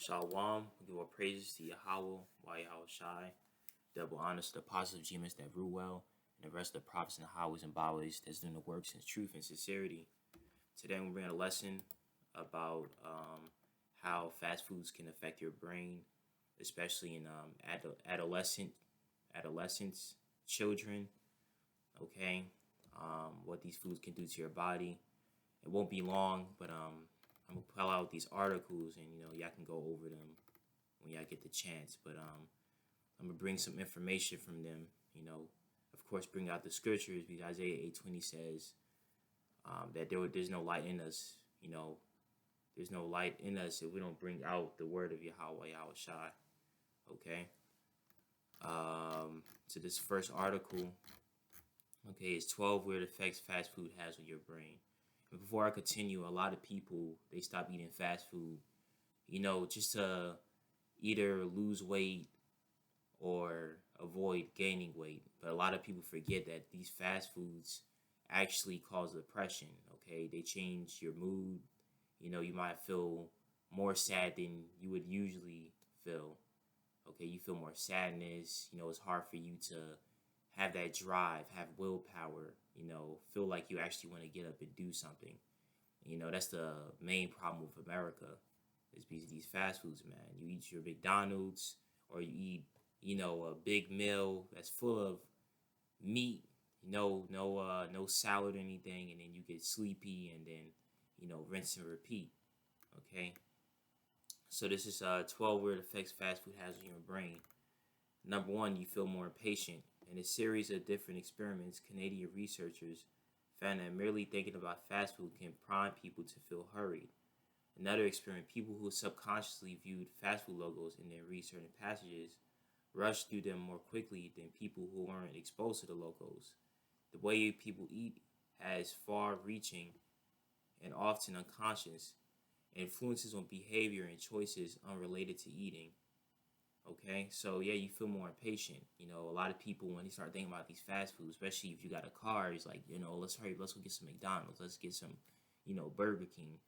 Shalom, we give all praises to Yahweh, Yahweh Shai, double honors to the apostles of Jesus that rule well, and the rest of the prophets and the highways and byways that's doing the works in truth and sincerity. Today we bring a lesson about how fast foods can affect your brain, especially in adolescents, children. Okay, what these foods can do to your body. It won't be long, but I'm gonna pull out these articles, and y'all can go over them when y'all get the chance. But I'm gonna bring some information from them. Of course, bring out the scriptures because Isaiah 8:20 says that there's no light in us. There's no light in us if we don't bring out the word of Yahweh, Yahweh Shai. Okay. So this first article, okay, is 12 weird effects fast food has on your brain. And before I continue, a lot of people, they stop eating fast food, just to either lose weight or avoid gaining weight. But a lot of people forget that these fast foods actually cause depression. Okay, they change your mood. You might feel more sad than you would usually feel. Okay, you feel more sadness. It's hard for you to have that drive, have willpower, feel like you actually want to get up and do something. That's the main problem with America is because of these fast foods, man. You eat your McDonald's or you eat, a big meal that's full of meat, no salad or anything, and then you get sleepy and then, rinse and repeat. Okay. So this is 12 weird effects fast food has on your brain. Number one, you feel more impatient. In a series of different experiments, Canadian researchers found that merely thinking about fast food can prime people to feel hurried. Another experiment, people who subconsciously viewed fast food logos in their read certain passages rushed through them more quickly than people who weren't exposed to the logos. The way people eat has far-reaching and often unconscious influences on behavior and choices unrelated to eating. Okay, so yeah, you feel more impatient. A lot of people, when they start thinking about these fast foods, especially if you got a car, it's like, let's hurry, let's go get some McDonald's, let's get some, Burger King.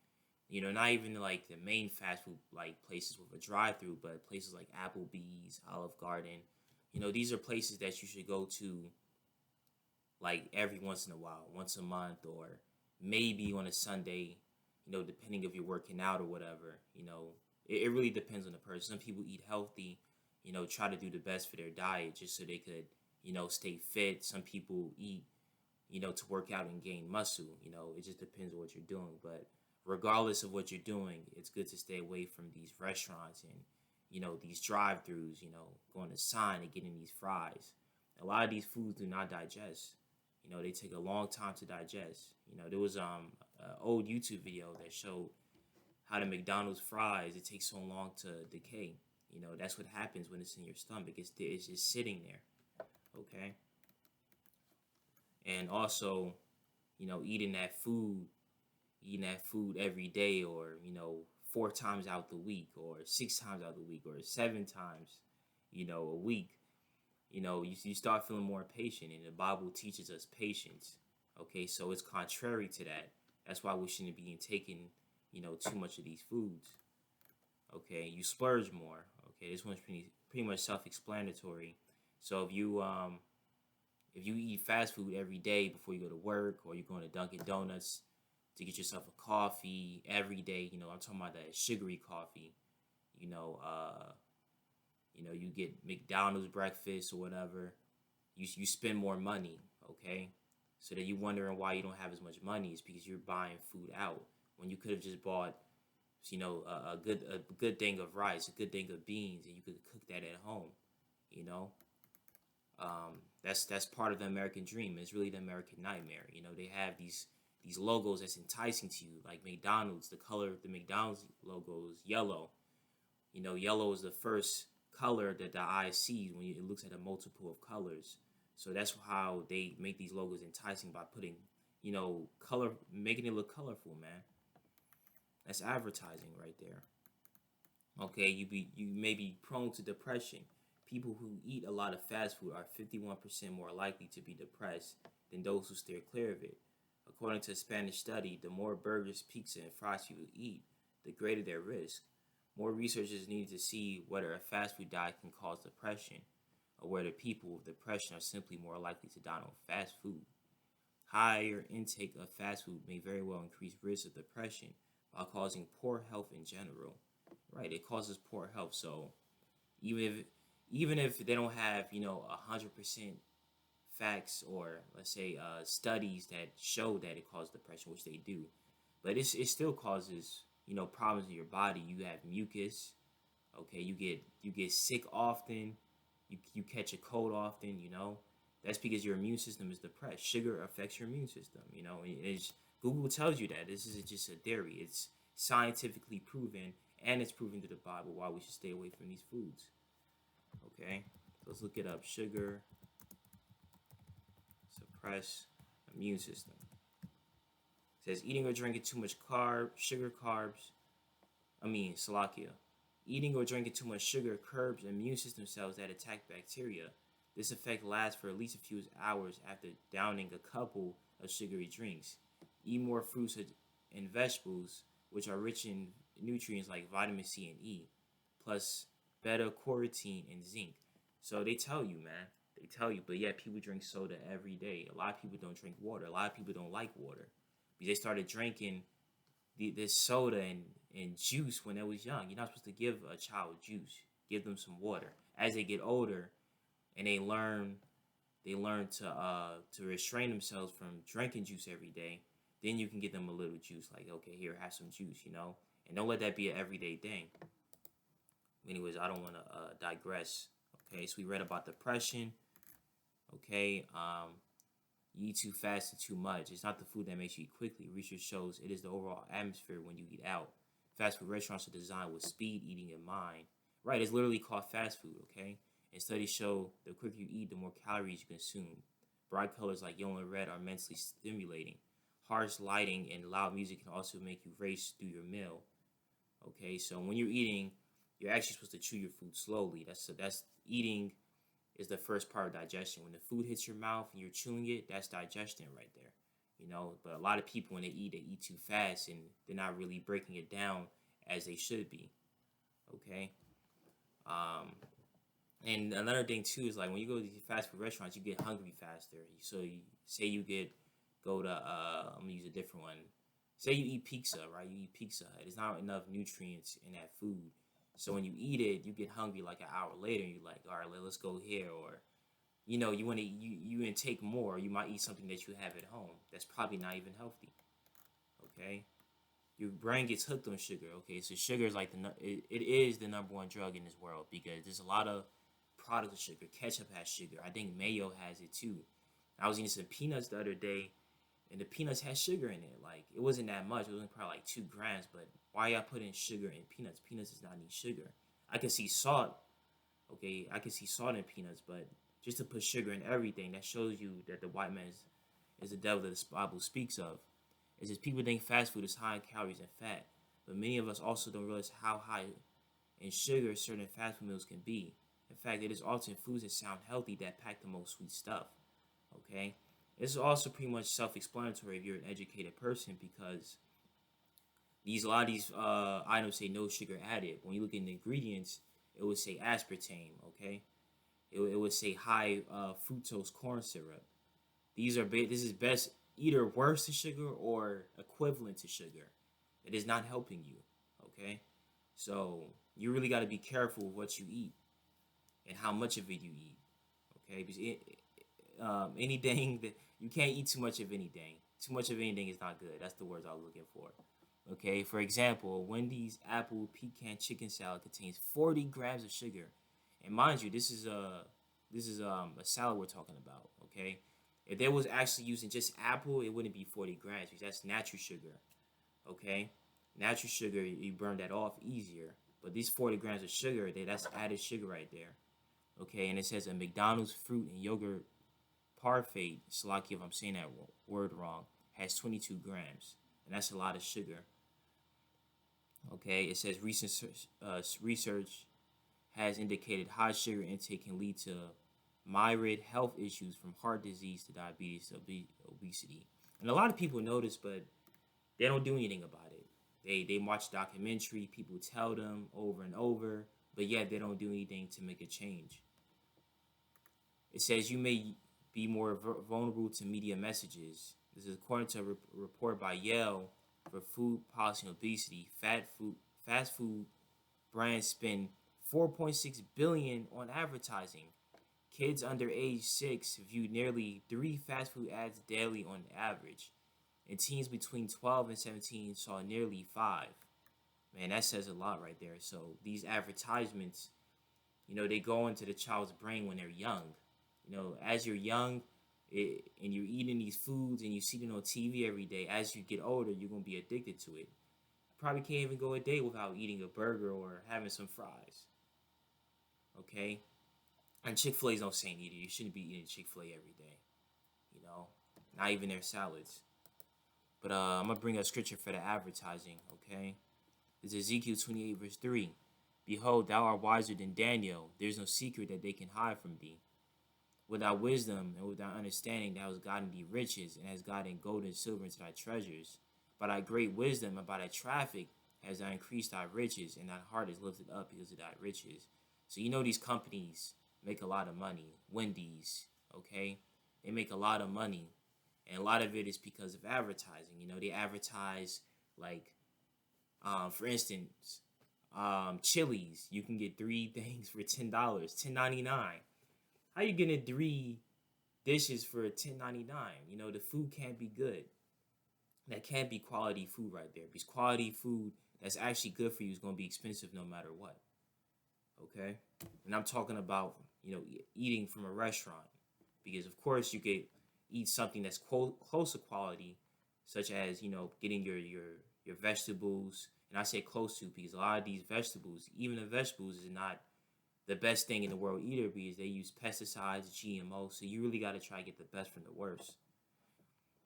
Not even like the main fast food like places with a drive-through, but places like Applebee's, Olive Garden. These are places that you should go to like every once in a while, once a month, or maybe on a Sunday. Depending if you're working out or whatever. It really depends on the person. Some people eat healthy, try to do the best for their diet just so they could, stay fit. Some people eat, to work out and gain muscle. It just depends on what you're doing. But regardless of what you're doing, it's good to stay away from these restaurants and, these drive-throughs, going to Sign and getting these fries. A lot of these foods do not digest. They take a long time to digest. There was an old YouTube video that showed how the McDonald's fries, it takes so long to decay. That's what happens when it's in your stomach. It's just sitting there. Okay. And also, eating that food every day, or 4 times out the week, or 6 times out the week, or 7 times, a week. You start feeling more patient, and the Bible teaches us patience. Okay, so it's contrary to that. That's why we shouldn't be taking, too much of these foods. Okay, you splurge more. Okay, this one's pretty much self-explanatory. So if you eat fast food every day before you go to work, or you're going to Dunkin' Donuts to get yourself a coffee every day, I'm talking about that sugary coffee. You get McDonald's breakfast or whatever. You spend more money, okay? So then you're wondering why you don't have as much money. It's because you're buying food out when you could have just bought, a good thing of rice, a good thing of beans, and you could cook that at home. You know, that's part of the American dream. It's really the American nightmare. They have these logos that's enticing to you, like McDonald's. The color of the McDonald's logo is yellow. Yellow is the first color that the eye sees when it looks at a multiple of colors. So that's how they make these logos enticing by putting, color, making it look colorful, man. That's advertising right there. Okay, you may be prone to depression. People who eat a lot of fast food are 51% more likely to be depressed than those who steer clear of it. According to a Spanish study, the more burgers, pizza, and fries people eat, the greater their risk. More researchers need to see whether a fast food diet can cause depression, or whether people with depression are simply more likely to die on fast food. Higher intake of fast food may very well increase risk of depression while causing poor health in general. Right, it causes poor health. So even if even if they don't have 100% facts, or let's say studies that show that it causes depression, which they do, but it still causes problems in your body. You have mucus. Okay, you get sick often. You catch a cold often. That's because your immune system is depressed. Sugar affects your immune system. Google tells you that. This isn't just a theory. It's scientifically proven, and it's proven to the Bible why we should stay away from these foods. Okay, so let's look it up. Sugar suppress immune system. It says eating or drinking too much carbs. Salakia. Eating or drinking too much sugar curbs immune system cells that attack bacteria. This effect lasts for at least a few hours after downing a couple of sugary drinks. Eat more fruits and vegetables, which are rich in nutrients like vitamin C and E, plus beta-carotene and zinc. So they tell you, man. They tell you, but yet people drink soda every day. A lot of people don't drink water. A lot of people don't like water because they started drinking this soda and juice when they was young. You're not supposed to give a child juice. Give them some water. As they get older and they learn to restrain themselves from drinking juice every day, then you can give them a little juice. Like, okay, here, have some juice, and don't let that be an everyday thing. Anyways, I don't want to digress. Okay, so we read about depression. Okay, you eat too fast and too much. It's not the food that makes you eat quickly. Research shows it is the overall atmosphere when you eat out. Fast food restaurants are designed with speed eating in mind. Right, it's literally called fast food, okay? And studies show the quicker you eat, the more calories you consume. Bright colors like yellow and red are mentally stimulating. Harsh lighting and loud music can also make you race through your meal. Okay, so when you're eating, you're actually supposed to chew your food slowly. That's eating is the first part of digestion. When the food hits your mouth and you're chewing it, that's digestion right there. But a lot of people when they eat too fast and they're not really breaking it down as they should be. Okay. And another thing too is like when you go to these fast food restaurants, you get hungry faster. So you say you go to I'm gonna use a different one. Say you eat pizza, right? You eat pizza. There's not enough nutrients in that food. So when you eat it, you get hungry like an hour later, and you're like, all right, let's go here. Or, you want to you intake more. You might eat something that you have at home. That's probably not even healthy. Okay, your brain gets hooked on sugar. Okay, so sugar is like it is the number one drug in this world because there's a lot of products of sugar. Ketchup has sugar. I think mayo has it too. I was eating some peanuts the other day, and the peanuts had sugar in it. Like, it wasn't that much. It wasn't probably like 2 grams, but why y'all putting sugar in peanuts? Peanuts does not need sugar. I can see salt. Okay, I can see salt in peanuts, but just to put sugar in everything, that shows you that the white man is the devil that the Bible speaks of. It says people think fast food is high in calories and fat, but many of us also don't realize how high in sugar certain fast food meals can be. In fact, it is often foods that sound healthy that pack the most sweet stuff. Okay? This is also pretty much self-explanatory if you're an educated person because a lot of these items say no sugar added. When you look at the ingredients, it would say aspartame, okay? It would say high fructose corn syrup. This is best either worse than sugar or equivalent to sugar. It is not helping you, okay? So you really got to be careful with what you eat and how much of it you eat, okay? Because anything that you can't eat too much of anything. Too much of anything is not good. That's the words I was looking for. Okay, for example, Wendy's apple pecan chicken salad contains 40 grams of sugar, and mind you, this is a salad we're talking about. Okay, if they was actually using just apple, it wouldn't be 40 grams because that's natural sugar. Okay, natural sugar you burn that off easier, but these 40 grams of sugar, that's added sugar right there. Okay, and it says a McDonald's fruit and yogurt parfait, Salaki if I'm saying that word wrong, has 22 grams, and that's a lot of sugar. Okay, it says research has indicated high sugar intake can lead to myriad health issues from heart disease to diabetes to obesity. And a lot of people know this, but they don't do anything about it. They watch documentary, people tell them over and over, but yet they don't do anything to make a change. It says you may be more vulnerable to media messages. This is according to a report by Yale for food policy and obesity. Fast food brands spend 4.6 billion on advertising. Kids under age 6 view nearly 3 fast food ads daily on average, and teens between 12 and 17 saw nearly 5. Man, that says a lot right there. So these advertisements, they go into the child's brain when they're young. As you're young, and you're eating these foods and you see them on TV every day, as you get older, you're going to be addicted to it. You probably can't even go a day without eating a burger or having some fries. Okay? And Chick-fil-A's no saint either. You shouldn't be eating Chick-fil-A every day. Not even their salads. But I'm going to bring a scripture for the advertising, okay? It's Ezekiel 28, verse 3. Behold, thou art wiser than Daniel. There is no secret that they can hide from thee. Without wisdom and without understanding, thou hast gotten thee riches, and hast gotten gold and silver into thy treasures. By thy great wisdom and by thy traffic has thou increased thy riches, and thy heart is lifted up because of thy riches. So these companies make a lot of money. Wendy's, okay? They make a lot of money. And a lot of it is because of advertising. They advertise, like, for instance, Chili's. You can get 3 things for $10, $10.99. How you getting 3 dishes for $10.99? The food can't be good. That can't be quality food right there. Because quality food that's actually good for you is going to be expensive no matter what. Okay? And I'm talking about, eating from a restaurant. Because, of course, you could eat something that's close to quality, such as, getting your vegetables. And I say close to because a lot of these vegetables, even the vegetables, is not the best thing in the world either, because they use pesticides, GMO, so you really got to try to get the best from the worst.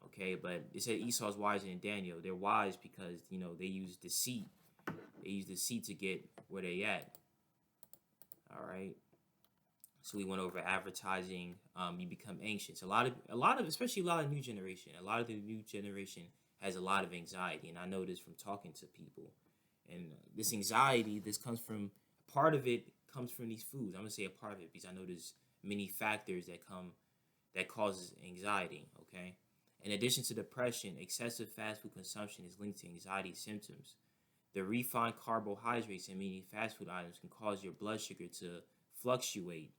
Okay, but it said Esau's wiser than Daniel. They're wise because, they use deceit. They use deceit to get where they at. All right. So we went over advertising. You become anxious. A lot of, especially a lot of new generation. A lot of the new generation has a lot of anxiety, and I know this from talking to people. And this anxiety, part of it comes from these foods. I'm gonna say a part of it because I know there's many factors that causes anxiety. Okay. In addition to depression, excessive fast food consumption is linked to anxiety symptoms. The refined carbohydrates in many fast food items can cause your blood sugar to fluctuate.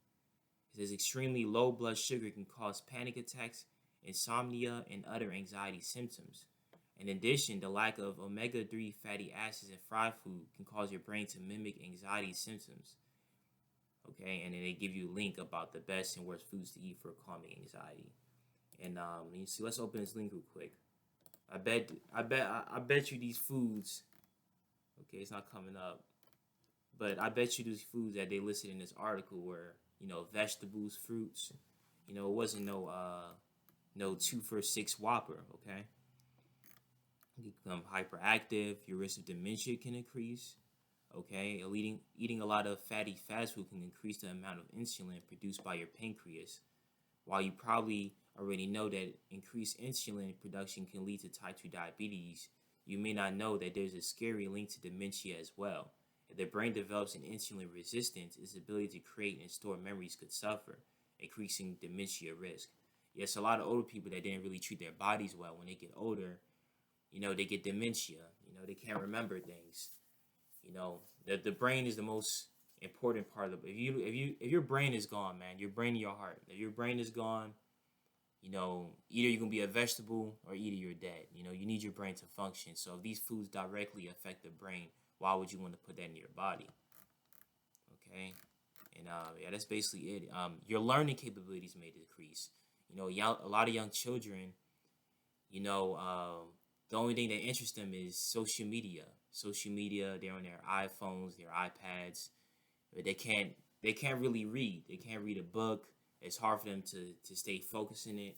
It says extremely low blood sugar can cause panic attacks, insomnia, and other anxiety symptoms. In addition, the lack of omega-3 fatty acids in fried food can cause your brain to mimic anxiety symptoms. Okay, and then they give you a link about the best and worst foods to eat for calming anxiety. And you see, let's open this link real quick. I bet you these foods. Okay, it's not coming up, but I bet you these foods that they listed in this article were, vegetables, fruits. It wasn't no 2 for $6 Whopper. Okay. You become hyperactive. Your risk of dementia can increase. Okay, eating a lot of fatty fast food can increase the amount of insulin produced by your pancreas. While you probably already know that increased insulin production can lead to type 2 diabetes, you may not know that there's a scary link to dementia as well. If the brain develops an insulin resistance, its ability to create and store memories could suffer, increasing dementia risk. Yes, a lot of older people that didn't really treat their bodies well, when they get older, they get dementia. They can't remember things. The brain is the most important part of it. If your brain is gone, man, your brain and your heart. If your brain is gone, either you're gonna be a vegetable or either you're dead. You need your brain to function. So if these foods directly affect the brain, why would you want to put that in your body? Okay, and that's basically it. Your learning capabilities may decrease. A lot of young children, the only thing that interests them is social media. Social media, they're on their iPhones, their iPads. They can't really read. They can't read a book. It's hard for them to stay focused in it.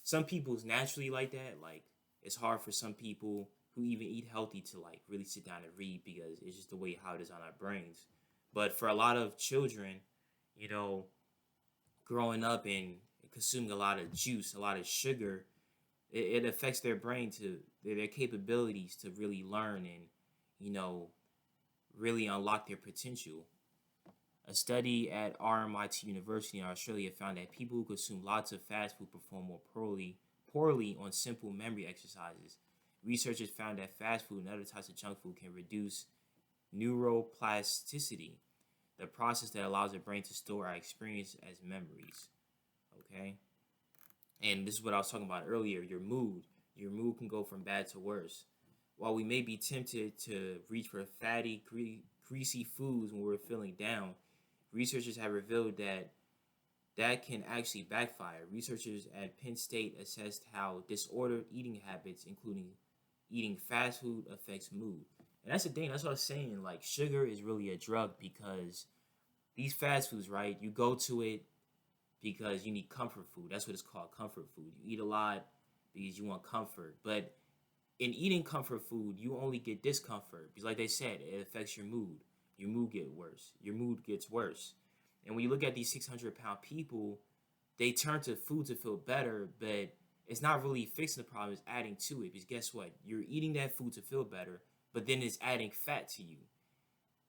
Some people's naturally like that. Like, it's hard for some people who even eat healthy to like really sit down and read because it's just the way how it is on our brains. But for a lot of children, growing up and consuming a lot of juice, a lot of sugar, it affects their brain to their capabilities to really learn you know, really unlock their potential. A study at RMIT University in Australia found that people who consume lots of fast food perform more poorly on simple memory exercises. Researchers found that fast food and other types of junk food can reduce neuroplasticity, the process that allows the brain to store our experience as memories. Okay? And this is what I was talking about earlier, your mood. Your mood can go from bad to worse. While we may be tempted to reach for fatty, greasy foods when we're feeling down, researchers have revealed that can actually backfire. Researchers at Penn State assessed how disordered eating habits, including eating fast food, affects mood. And that's the thing. That's what I was saying. Like, sugar is really a drug because these fast foods, right? You go to it because you need comfort food. That's what it's called, comfort food. You eat a lot because you want comfort. But in eating comfort food, you only get discomfort because, like they said, it affects your mood. Your mood gets worse. Your mood gets worse. And when you look at these 600-pound people, they turn to food to feel better, but it's not really fixing the problem, it's adding to it. Because guess what? You're eating that food to feel better, but then it's adding fat to you.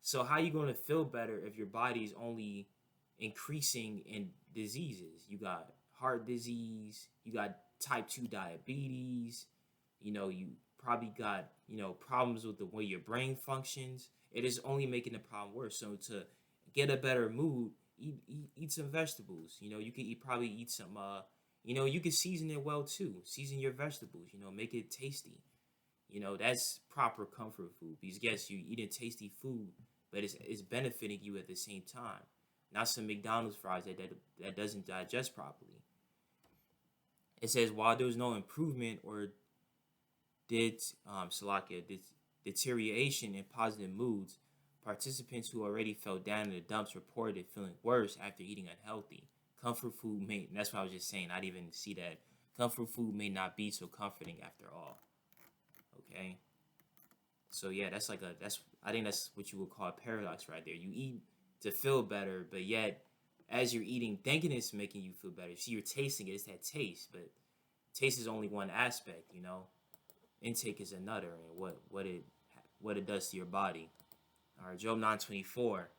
So how are you going to feel better if your body is only increasing in diseases? You got heart disease, you got type 2 diabetes, you probably got, problems with the way your brain functions. It is only making the problem worse. So to get a better mood, eat some vegetables. You can probably eat some you can season it well too. Season your vegetables, make it tasty. That's proper comfort food. Because yes, you eating tasty food, but it's benefiting you at the same time. Not some McDonald's fries that doesn't digest properly. It says while there was no improvement or deterioration in positive moods, participants who already felt down in the dumps reported feeling worse after eating unhealthy. Comfort food that's what I was just saying. I didn't even see that. Comfort food may not be so comforting after all. Okay? So yeah, I think that's what you would call a paradox right there. You eat to feel better, but yet as you're eating, thinking it's making you feel better. See, you're tasting it, it's that taste, but taste is only one aspect, Intake is another, and what it does to your body. All right, Job 9:24.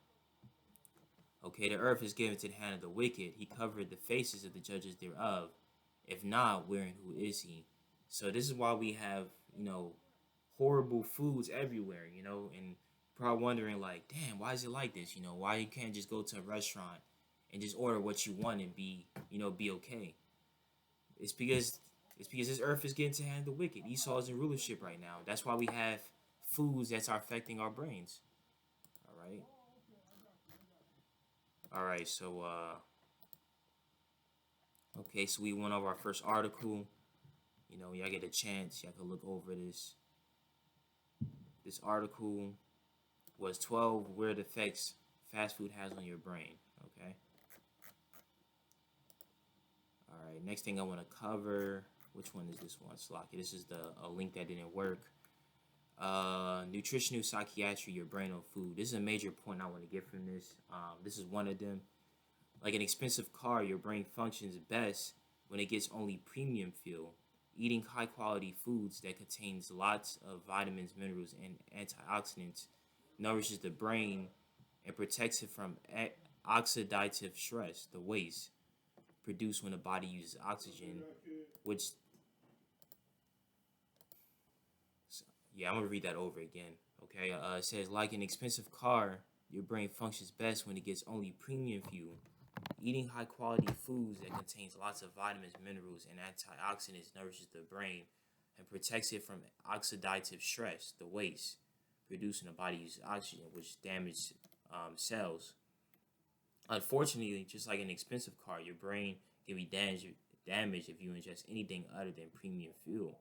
Okay, the earth is given to the hand of the wicked. He covered the faces of the judges thereof. If not, where and who is he? So this is why we have, horrible foods everywhere, and probably wondering like, damn, why is it like this? Why you can't just go to a restaurant and just order what you want and be okay? It's because this earth is getting to the hand of the wicked. Esau is in rulership right now. That's why we have foods that are affecting our brains. All right. All right. So okay. So we went over our first article. Y'all get a chance. Y'all can look over this. This article was 12 weird effects fast food has on your brain. Okay. All right. Next thing I want to cover. Which one is this one? Slocky. This is a link that didn't work. Nutritional psychiatry, your brain on food. This is a major point I want to get from this. This is one of them. Like an expensive car, your brain functions best when it gets only premium fuel. Eating high quality foods that contains lots of vitamins, minerals, and antioxidants nourishes the brain and protects it from oxidative stress, the waste produced when the body uses oxygen, which yeah, I'm gonna read that over again. Okay, it says like an expensive car, your brain functions best when it gets only premium fuel. Eating high quality foods that contains lots of vitamins, minerals, and antioxidants nourishes the brain and protects it from oxidative stress, the waste produced when the body uses oxygen, which damages cells. Unfortunately, just like an expensive car, your brain can be damaged if you ingest anything other than premium fuel.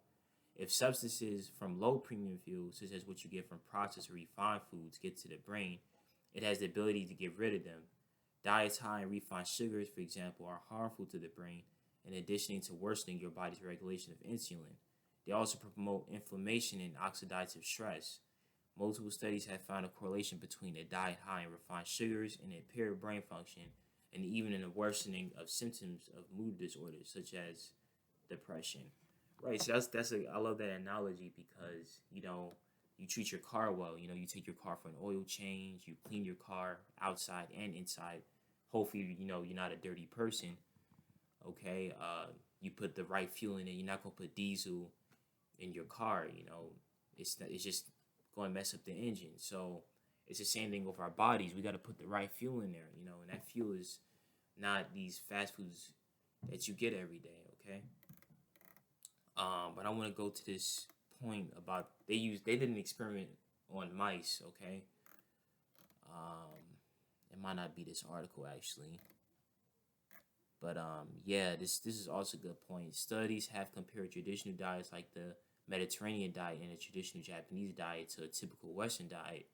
If substances from low premium fuel, such as what you get from processed or refined foods, get to the brain, it has the ability to get rid of them. Diets high in refined sugars, for example, are harmful to the brain, in addition to worsening your body's regulation of insulin. They also promote inflammation and oxidative stress. Multiple studies have found a correlation between a diet high in refined sugars and impaired brain function, and even in the worsening of symptoms of mood disorders such as depression. Right, so I love that analogy because you treat your car well. You know, you take your car for an oil change, you clean your car outside and inside. Hopefully, you know, you're not a dirty person. Okay, you put the right fuel in it. You're not gonna put diesel in your car. You know, it's just going to mess up the engine. So it's the same thing with our bodies. We got to put the right fuel in there. You know, and that fuel is not these fast foods that you get every day. Okay. But I want to go to this point about they did an experiment on mice. Okay. It might not be this article actually. But yeah, this is also a good point. Studies have compared traditional diets like the Mediterranean diet and a traditional Japanese diet to a typical Western diet,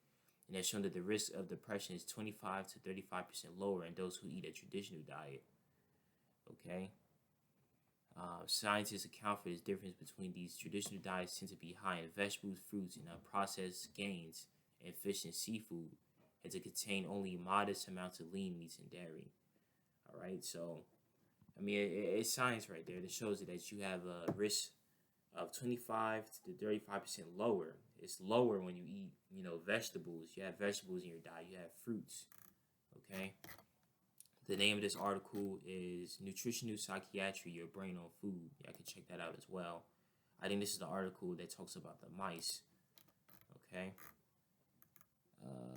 and has shown that the risk of depression is 25 to 35% lower in those who eat a traditional diet. Okay, scientists account for this difference between these traditional diets tend to be high in vegetables, fruits, and unprocessed gains, and fish and seafood, and to contain only modest amounts of lean meats and dairy. All right, so I mean, it's science right there that shows that you have a risk of 25 to 35% lower. It's lower when you eat, you know, vegetables. You have vegetables in your diet. You have fruits. Okay. The name of this article is Nutritional Psychiatry: Your Brain on Food. Yeah, I can check that out as well. I think this is the article that talks about the mice. Okay.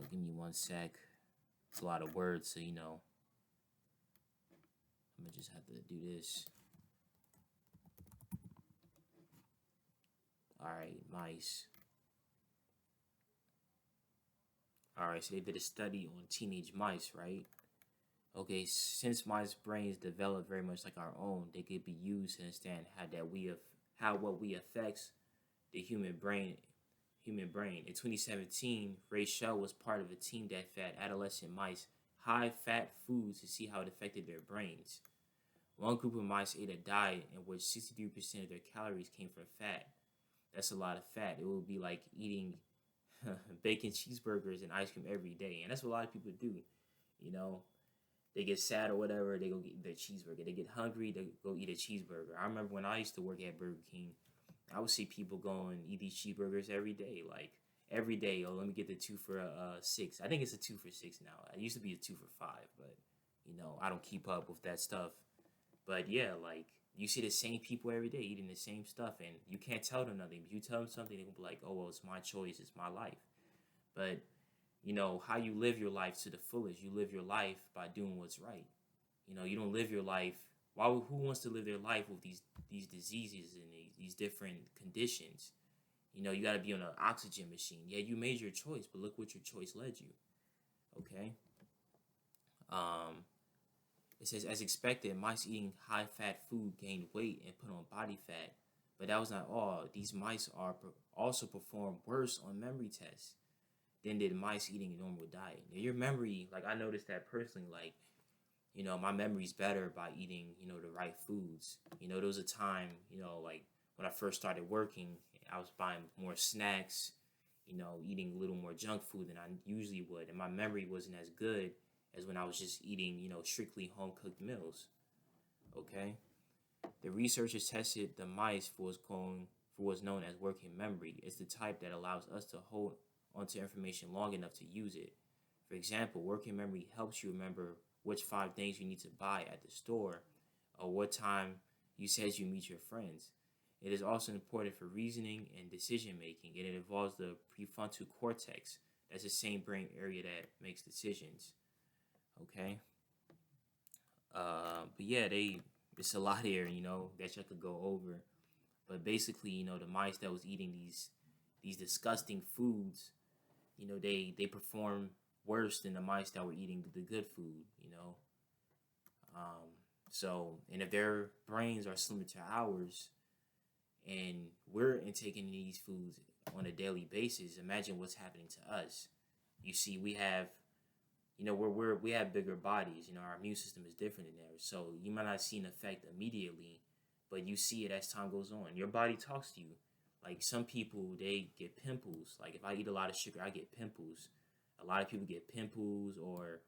Give me one sec. It's a lot of words, so you know. I'm gonna just have to do this. All right, mice. All right, so they did a study on teenage mice, right? Okay, since mice brains develop very much like our own, they could be used to understand how what we affects the human brain. In 2017, Ray Shell was part of a team that fed adolescent mice high fat foods to see how it affected their brains. One group of mice ate a diet in which 63% of their calories came from fat. That's a lot of fat. It would be like eating bacon cheeseburgers and ice cream every day. And that's what a lot of people do. You know, they get sad or whatever, they go get their cheeseburger. They get hungry, they go eat a cheeseburger. I remember when I used to work at Burger King, I would see people go and eat these cheeseburgers every day. Like, every day, oh, let me get the 2 for $6. I think it's a 2 for $6 now. It used to be a 2 for $5, but, you know, I don't keep up with that stuff. But yeah, like, you see the same people every day eating the same stuff, and you can't tell them nothing. But you tell them something, they're gonna be like, "Oh well, it's my choice, it's my life." But you know how you live your life to the fullest. You live your life by doing what's right. You know, you don't live your life. Who wants to live their life with these diseases and these different conditions? You know, you got to be on an oxygen machine. Yeah, you made your choice, but look what your choice led you. Okay. Um, It says, as expected, mice eating high fat food gained weight and put on body fat. But that was not all. These mice also perform worse on memory tests than did mice eating a normal diet. Now, your memory, like I noticed that personally, like, you know, my memory's better by eating, you know, the right foods. You know, there was a time, you know, like when I first started working, I was buying more snacks, you know, eating a little more junk food than I usually would. And my memory wasn't as good as when I was just eating, you know, strictly home cooked meals. Okay. The researchers tested the mice for what's known as working memory. It's the type that allows us to hold onto information long enough to use it. For example, working memory helps you remember which 5 things you need to buy at the store or what time you said you meet your friends. It is also important for reasoning and decision making, and it involves the prefrontal cortex. That's the same brain area that makes decisions. Okay. But yeah, it's a lot here, you know, that you could go over. But basically, you know, the mice that was eating these disgusting foods, you know, they perform worse than the mice that were eating the good food, you know. Um, and if their brains are similar to ours, and we're intaking these foods on a daily basis, imagine what's happening to us. You see, we have, you know, we have bigger bodies. You know, our immune system is different than theirs, so you might not see an effect immediately, but you see it as time goes on. Your body talks to you. Like some people, they get pimples. Like if I eat a lot of sugar, I get pimples. A lot of people get pimples, or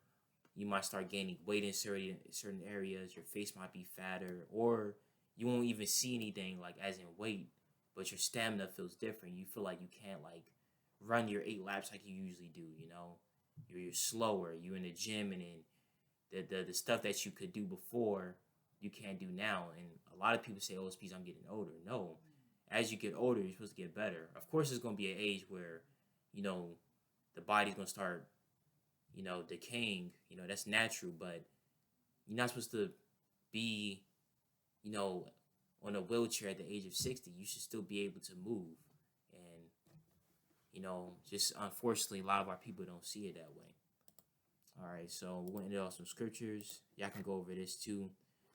you might start gaining weight in certain areas. Your face might be fatter, or you won't even see anything like as in weight, but your stamina feels different. You feel like you can't like run your 8 laps like you usually do. You're slower. You're in the gym, and then the stuff that you could do before you can't do now. And a lot of people say, "Oh, it's because I'm getting older." No, as you get older, you're supposed to get better. Of course, there's gonna be an age where you know the body's gonna start decaying. That's natural, but you're not supposed to be you know on a wheelchair at the age of 60. You should still be able to move. And just unfortunately, a lot of our people don't see it that way. All right, so we're going to end off some scriptures. Y'all can go over this too.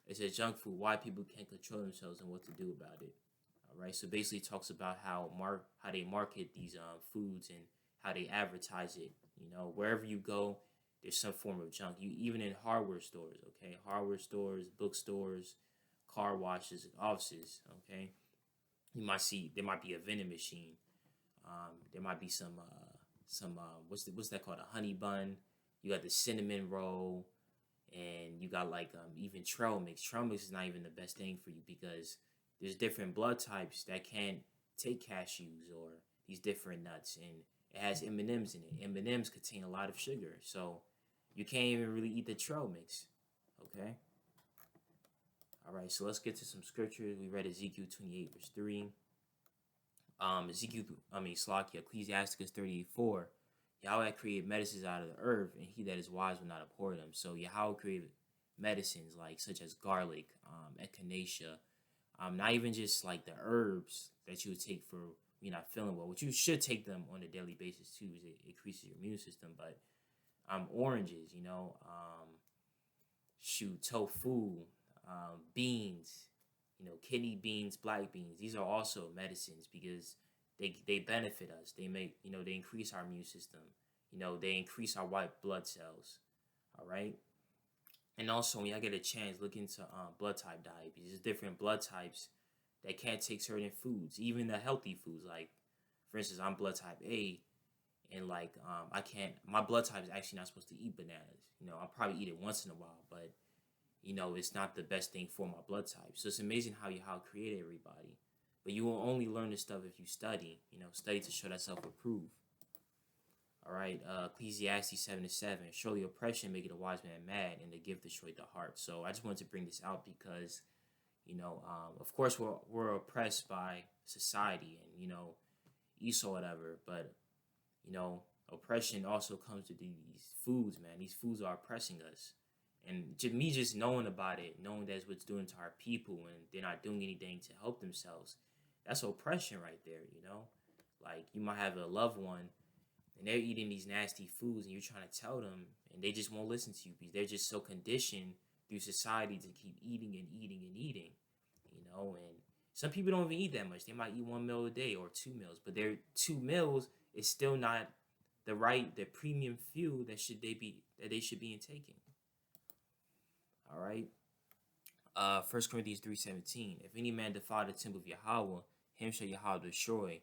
It says junk food, why people can't control themselves and what to do about it. All right, so basically it talks about how they market these foods and how they advertise it. Wherever you go, there's some form of junk. Even in hardware stores, okay, hardware stores, bookstores, car washes, and offices, okay. You might see there might be a vending machine. There might be some what's that called, a honey bun. You got the cinnamon roll, and you got like even trail mix. Trail mix is not even the best thing for you because there's different blood types that can't take cashews or these different nuts, and it has M&Ms in it. M&Ms contain a lot of sugar, so you can't even really eat the trail mix. Okay. All right, so let's get to some scriptures. We read Ezekiel 28 verse 3. Ecclesiasticus 38:4. Yahweh created medicines out of the earth, and he that is wise will not abhor them. So Yahweh created medicines such as garlic, echinacea, not even just like the herbs that you would take for you're not feeling well, which you should take them on a daily basis too, because it increases your immune system. But oranges, tofu, beans, kidney beans, black beans. These are also medicines because they benefit us. They they increase our immune system. They increase our white blood cells. All right. And also, when y'all get a chance, look into blood type diabetes. There's different blood types that can't take certain foods, even the healthy foods. Like, for instance, I'm blood type A, and I can't. My blood type is actually not supposed to eat bananas. I'll probably eat it once in a while, but it's not the best thing for my blood type. So it's amazing how created everybody. But you will only learn this stuff if you study. Study to show thyself approved. All right, Ecclesiastes 7:7. Surely oppression maketh a wise man mad, and the gift destroyed the heart. So I just wanted to bring this out because, of course we're oppressed by society and Esau, whatever. But oppression also comes to these foods, man. These foods are oppressing us. And me just knowing about it, knowing that's what's doing to our people and they're not doing anything to help themselves, that's oppression right there, Like, you might have a loved one and they're eating these nasty foods and you're trying to tell them and they just won't listen to you because they're just so conditioned through society to keep eating and eating and eating, And some people don't even eat that much. They might eat 1 meal a day or 2 meals, but their 2 meals is still not the premium fuel that they should be intaking. All right. 1 Corinthians 3:17. If any man defile the temple of Yahweh, him shall Yahweh destroy.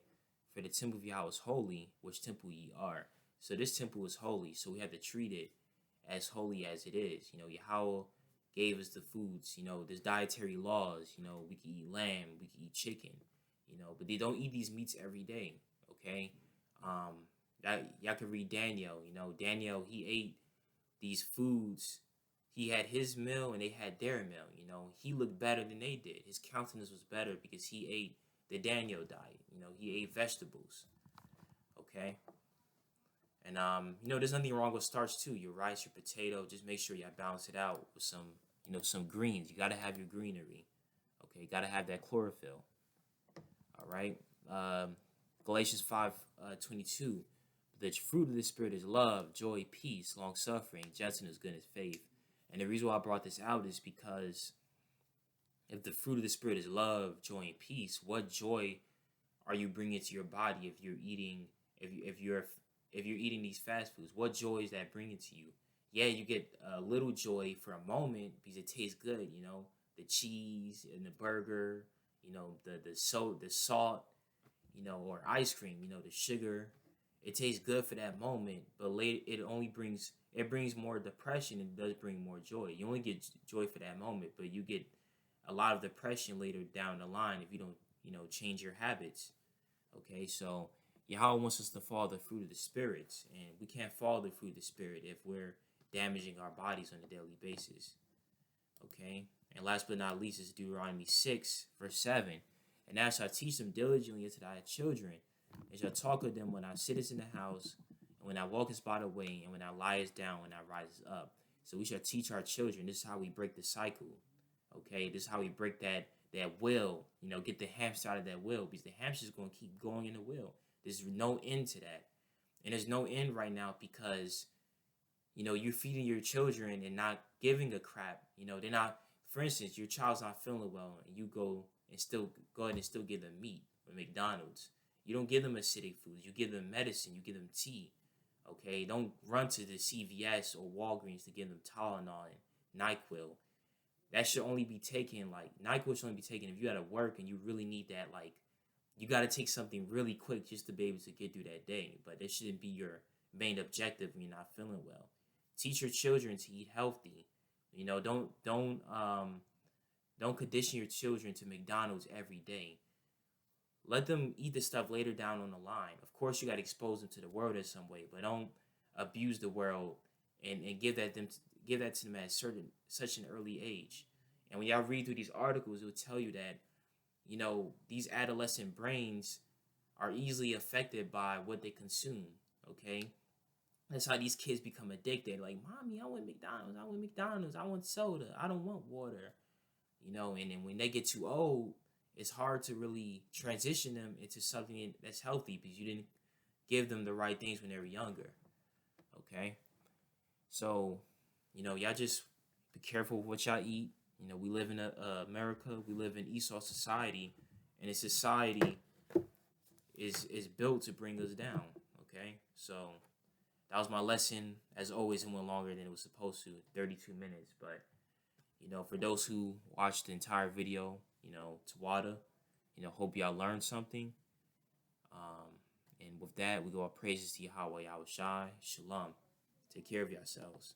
For the temple of Yahweh is holy, which temple ye are. So this temple is holy, so we have to treat it as holy as it is. Yahweh gave us the foods. There's dietary laws. We can eat lamb, we can eat chicken. But they don't eat these meats every day. Okay. Y'all can read Daniel. Daniel, he ate these foods. He had his meal and they had their meal. He looked better than they did. His countenance was better because he ate the Daniel diet. He ate vegetables. Okay. And there's nothing wrong with starch too. Your rice, your potato, just make sure you balance it out with some greens. You gotta have your greenery. Okay, you gotta have that chlorophyll. All right. Galatians 5:22. The fruit of the Spirit is love, joy, peace, long suffering, gentleness, goodness, faith. And the reason why I brought this out is because if the fruit of the Spirit is love, joy, and peace, what joy are you bringing to your body if you're eating these fast foods? What joy is that bringing to you? Yeah, you get a little joy for a moment because it tastes good. The cheese and the burger, the salt, or ice cream, the sugar. It tastes good for that moment, but later it brings more depression and it does bring more joy. You only get joy for that moment, but you get a lot of depression later down the line if you don't, change your habits. Okay, so Yahweh wants us to follow the fruit of the spirits, and we can't follow the fruit of the spirit if we're damaging our bodies on a daily basis. Okay? And last but not least is Deuteronomy 6, verse 7. And thou shalt teach them diligently unto thy children, and shall talk of them when thou sittest in the house, and when thou walkest by the way, and when thou liest down, when thou risest up. So we shall teach our children. This is how we break the cycle. Okay, this is how we break that wheel. Get the hamster out of that wheel, because the hamster is going to keep going in the wheel. There's no end to that, and there's no end right now because you're feeding your children and not giving a crap. They're not. For instance, your child's not feeling well, and you go ahead and still give them meat from McDonald's. You don't give them acidic foods. You give them medicine. You give them tea. Okay, don't run to the CVS or Walgreens to give them Tylenol and NyQuil. That should only be taken, NyQuil should only be taken if you got to work and you really need that, you got to take something really quick just to be able to get through that day. But that shouldn't be your main objective when you're not feeling well. Teach your children to eat healthy. Don't condition your children to McDonald's every day. Let them eat the stuff later down on the line. Of course, you got to expose them to the world in some way, but don't abuse the world and give that to them at such an early age. And when y'all read through these articles, it will tell you that these adolescent brains are easily affected by what they consume. Okay, that's how these kids become addicted. Like, mommy, I want McDonald's. I want McDonald's. I want soda. I don't want water. And then when they get too old, it's hard to really transition them into something that's healthy because you didn't give them the right things when they were younger. Okay? So, y'all just be careful with what y'all eat. We live in America. We live in Esau society. And a society is built to bring us down. Okay? So, that was my lesson. As always, it went longer than it was supposed to, 32 minutes. But for those who watched the entire video, Tawada, hope y'all learned something. And with that, we go our praises to Yahweh, Yahweh Shai, Shalom. Take care of yourselves.